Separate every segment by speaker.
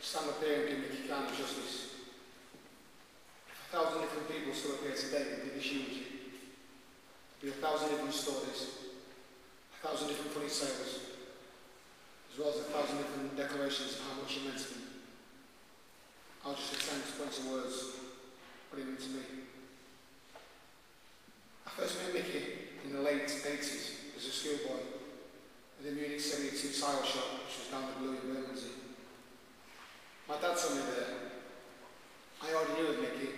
Speaker 1: stand up here and give mick-carney justice. If 1,000 different people stood up here today and did this eulogy, there'd be 1,000 different stories, 1,000 different funny tales, as well as 1,000 different declarations of how much he meant to me. I'll just attempt to put into words what he meant to me. I first met Mickey in the late 80s as a schoolboy at the Munich 72 tile shop, which was down the Blue in Bermondsey. My dad took me there. I already knew of Mickey,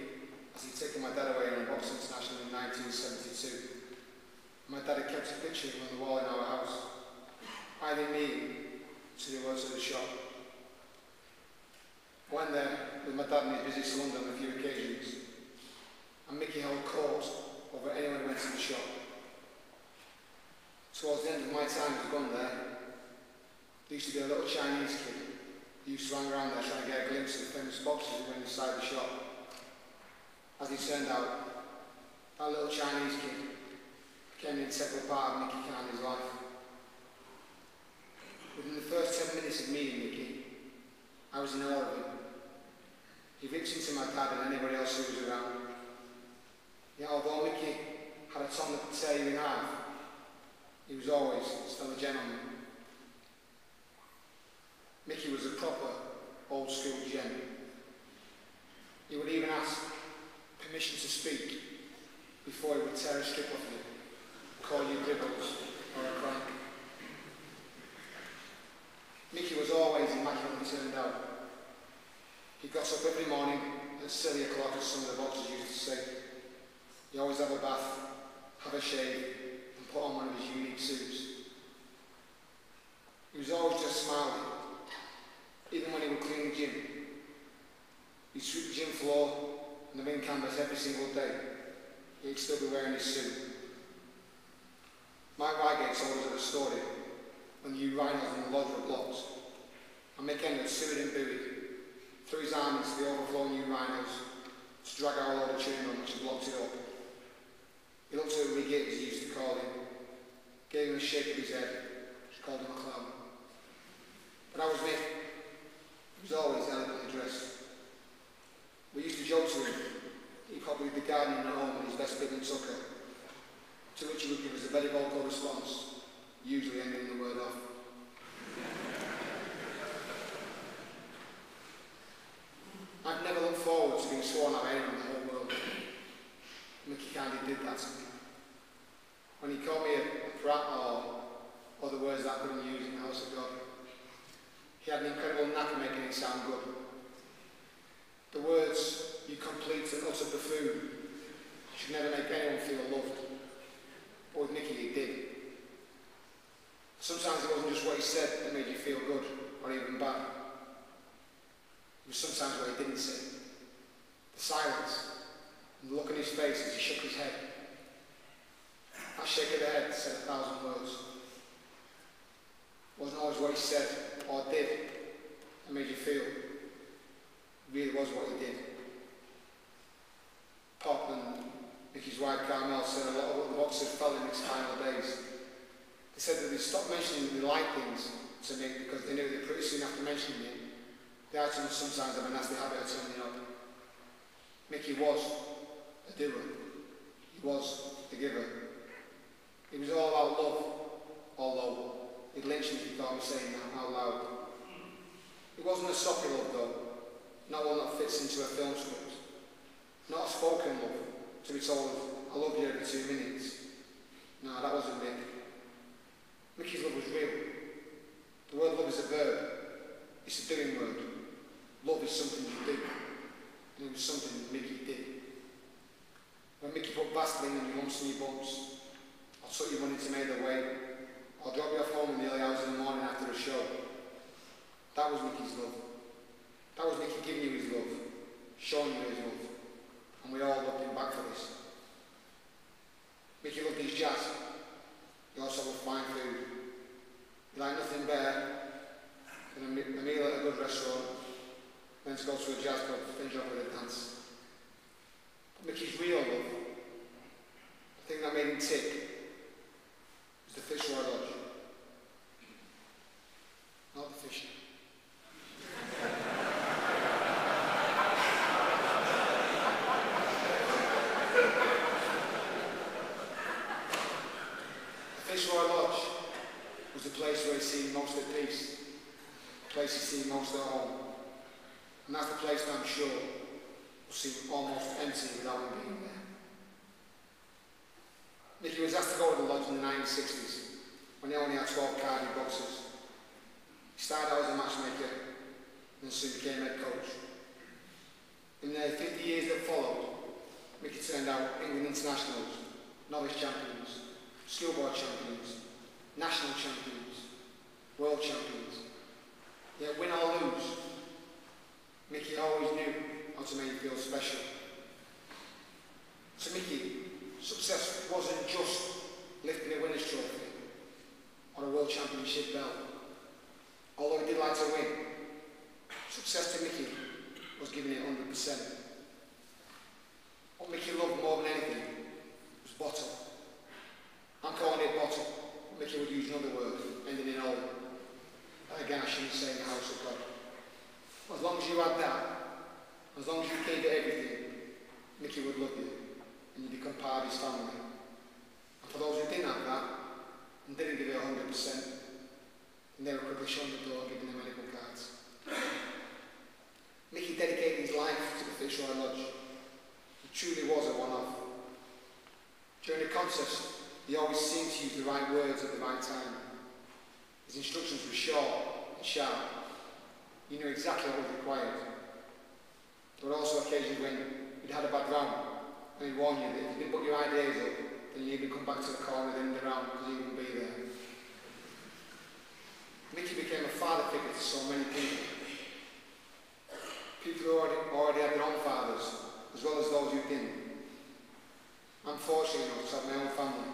Speaker 1: as he'd taken my dad away on a boxing international in 1972. My dad had kept a picture of him on the wall in our house. I didn't need to do works at the shop. I went there with my dad in his busy salon on a few occasions, and Mickey held court over anyone who went to the shop. Towards the end of my time as gone there, there used to be a little Chinese kid who used to hang around there trying to get a glimpse of the famous boxers who went inside the shop. As it turned out, that little Chinese kid became an integral part of mick-carney's life. Within the first 10 minutes of meeting Mickey, I was in awe of him. He ripped into my dad and anybody else who was around. Yet although Mickey had a tongue that could tear you in half, he was always still a gentleman. Mickey was a proper, old-school gent. He would even ask permission to speak before he would tear a strip off you, call you dribbles or a crank. Mickey was always immaculately turned out. He got up every morning at silly o'clock, as some of the boxers used to say. He'd always have a bath, have a shave, and put on one of his unique suits. He was always just smiling, even when he would clean the gym. He'd sweep the gym floor and the ring canvas every single day. He'd still be wearing his suit. Mike Reigate told us at the story when the rhinos in the lodge were blocked, and Mick ended suited and booted, threw his arm into the overflowing new rhinos to drag our load of chain on which had blocked it up. He looked at Reigate, as he used to call him, gave him a shake of his head, which called him a clown. But I was Mick. He was always elegantly dressed. We used to joke to him that he probably would be gardening at home in his best bib and tucker, to which he would give us a very vocal response, usually ending the word off. I've never looked forward to being sworn at by anyone in the whole world. mick-carney did that to me. When he called me a brat or other words that I couldn't use in the house of God, he had an incredible knack of making it sound good. The words, "you complete and utter buffoon," should never make anyone feel loved. But with Mickey, he did. Sometimes it wasn't just what he said that made you feel good or even bad. It was sometimes what he didn't say. The silence and the look on his face as he shook his head. That shake of the head said 1,000 words. It wasn't always what he said or did that made you feel. It really was what he did. Pop and Mickey's wife Carmel said a lot of what the boxers felt in his final days. They said that they stopped mentioning the light things to Mick because they knew that pretty soon after mentioning it, the items sometimes have a nasty habit of turning up. Mickey was a doer. He was the giver. It was all about love, although he'd lynch me if he thought me saying that out loud. It wasn't a soppy love though, not one that fits into a film script. Not a spoken love, to be told, "I love you" every 2 minutes. No, that wasn't Mick. Mickey's love was real. The word love is a verb. It's a doing word. Love is something you do. And it was something that Mickey did. When Mickey put Vaseline on your lumps and your bumps, or took your money to make their way, or dropped you off home in the early hours in the morning after a show, that was Mickey's love. That was Mickey giving you his love, showing you his love. And we all loved him back for this. Mickey loved his jazz. He also loved fine food. He liked nothing better than a meal at a good restaurant, then to go to a jazz club to finish off with a dance. But Mickey's real love, the thing that made him tick, was the Fitzroy Lodge. Not the fishing. Fitzroy Lodge was the place where he seemed most at peace, the place he seemed most at home. And that's the place that I'm sure will seem almost empty without him being there. Mickey was asked to go to the lodge in the 1960s when he only had 12 carded boxers. He started out as a matchmaker and soon became head coach. In the 50 years that followed, Mickey turned out England internationals, novice champions, schoolboy champions, national champions, world champions. Yet win or lose, Mickey always knew how to make you feel special. To Mickey, success wasn't just lifting a winner's trophy or a world championship belt. Although he did like to win, success to Mickey was giving it 100%. What Mickey loved more than anything was bottle. I'm calling it bottle, but Mickey would use another word, ending in old. Again, I shouldn't say in the house of God. As long as you had that, as long as you gave it everything, Mickey would love you, and you become part of his family. And for those who didn't have that, and didn't give it 100%, and they were quickly shown the door, giving them medical cards. Mickey dedicated his life to the Fitzroy Lodge. It truly was a one-off. During the contest, he always seemed to use the right words at the right time. His instructions were short and sharp. He knew exactly what was required. There were also occasions when he'd had a bad round, and he'd warn you that if you didn't put your ideas up, then you'd even come back to the corner at the end of the round because he wouldn't be there. Mickey became a father figure to so many people. People who already had their own fathers, as well as those who didn't. I'm fortunate enough to have my own family.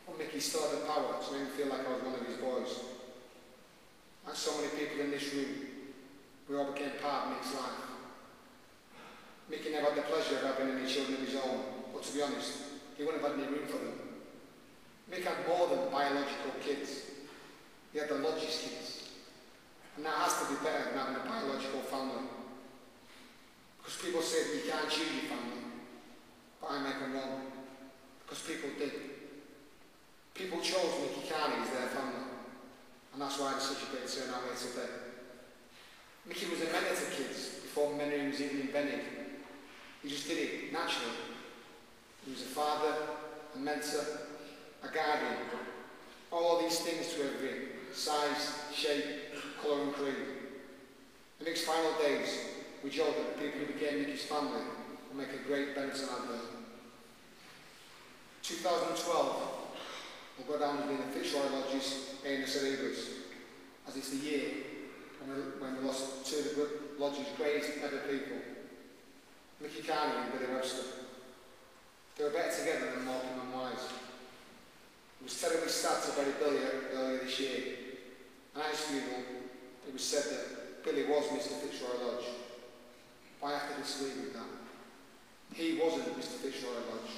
Speaker 1: But Mickey still had the power to make me feel like I was one of his boys. Like so many people in this room, we all became part of Mick's life. Mickey never had the pleasure of having any children of his own, but to be honest, he wouldn't have had any room for them. Mick had more than biological kids. He had the lodge's kids. And that has to be better than having a biological family. Because people say that you can't choose your family, but I make them wrong. Because people did. People chose mick-carney as their family. And that's why it's such a great turnout here today. Mickey was a mentor to kids before mentoring was even invented. He just did it naturally. He was a father, a mentor, a guardian. All these things to every size, shape, colour and creed. In Mick's final days, we joked that the people who became Mickey's family will make a great Benetton advert. 2012 will go down as being the Fitzroy Lodge's Amos Cerebras, as it's the year when we lost two of the Lodge's greatest ever people, mick-carney and Billy Webster. They were better together than Morecambe and Wise. It was terribly sad to bury Billy earlier this year, and at his funeral it was said that Billy was Mr. Fitzroy Lodge. But I have to disagree with that. He wasn't Mr. Fitzroy Lodge.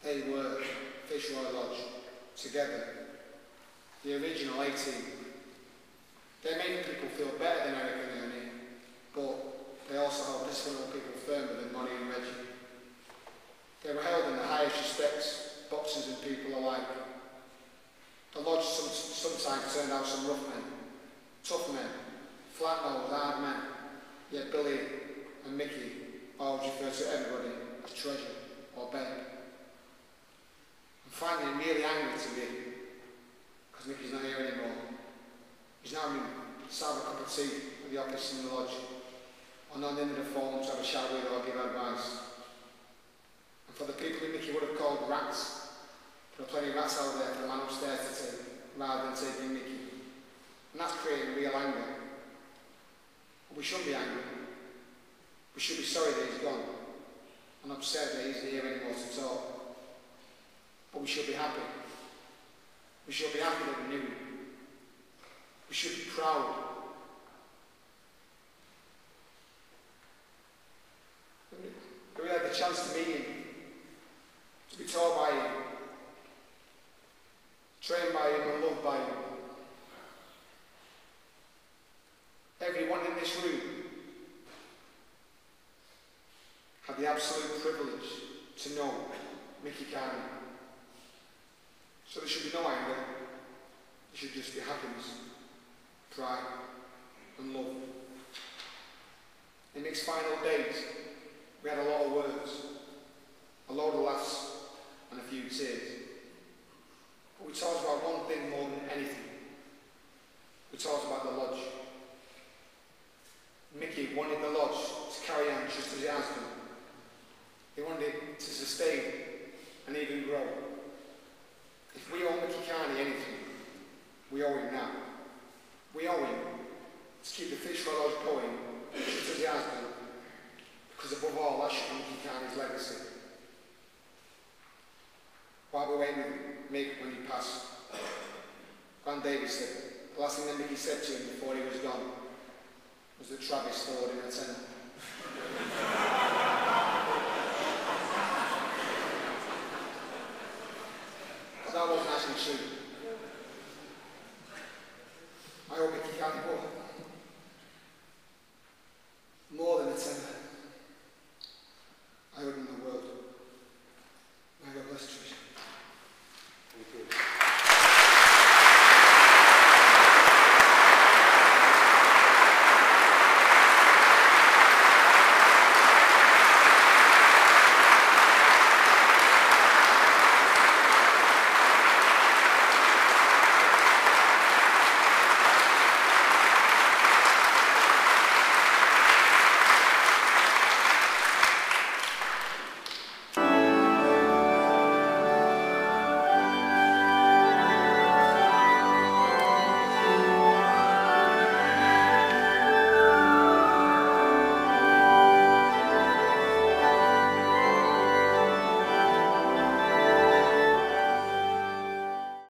Speaker 1: They were Fitzroy Lodge, together. The original 18. They made people feel better than Eric and Ernie, but they also held disciplined people firmer than Bonnie and Reggie. They were held in the highest respects, boxers and people alike. The Lodge sometimes turned out some rough men, tough men, flat-nosed, hard men, yet Billy and Mickey always referred to everybody as treasure or babe. I'm finding it really angry to me, because Mickey's not here anymore. He's now in to have a cup of tea at the office in the Lodge, or on the end of the phone to have a chat with or give advice. And for the people who Mickey would have called rats, there are plenty of rats out there for the man upstairs to take, rather than taking Mickey. And that's creating real anger. But we shouldn't be angry. We should be sorry that he's gone, and upset that he's not here anymore to talk. But we should be happy. We should be happy that we knew him. We should be proud. We had the chance to meet him, to be taught by him, trained by him and loved by him. Everyone in this room had the absolute privilege to know mick-carney. So there should be no anger, there should just be happiness, pride and love. In Mick's final days, we had a lot of words, a lot of laughs and a few tears. But we talked about one thing more than anything. We talked about the lodge. Mickey wanted the lodge to carry on just as it has done. He wanted it to sustain and even grow. If we owe Mickey Carney anything, we owe him now. We owe him to keep the Fishwell Lodge going just as it has done, because above all, that should be Mickey Carney's legacy. While we wait with Mick when he passed, Van Davis said, the last thing that Mickey said to him before he was gone was that Travis stored him a tenner. But that wasn't actually true.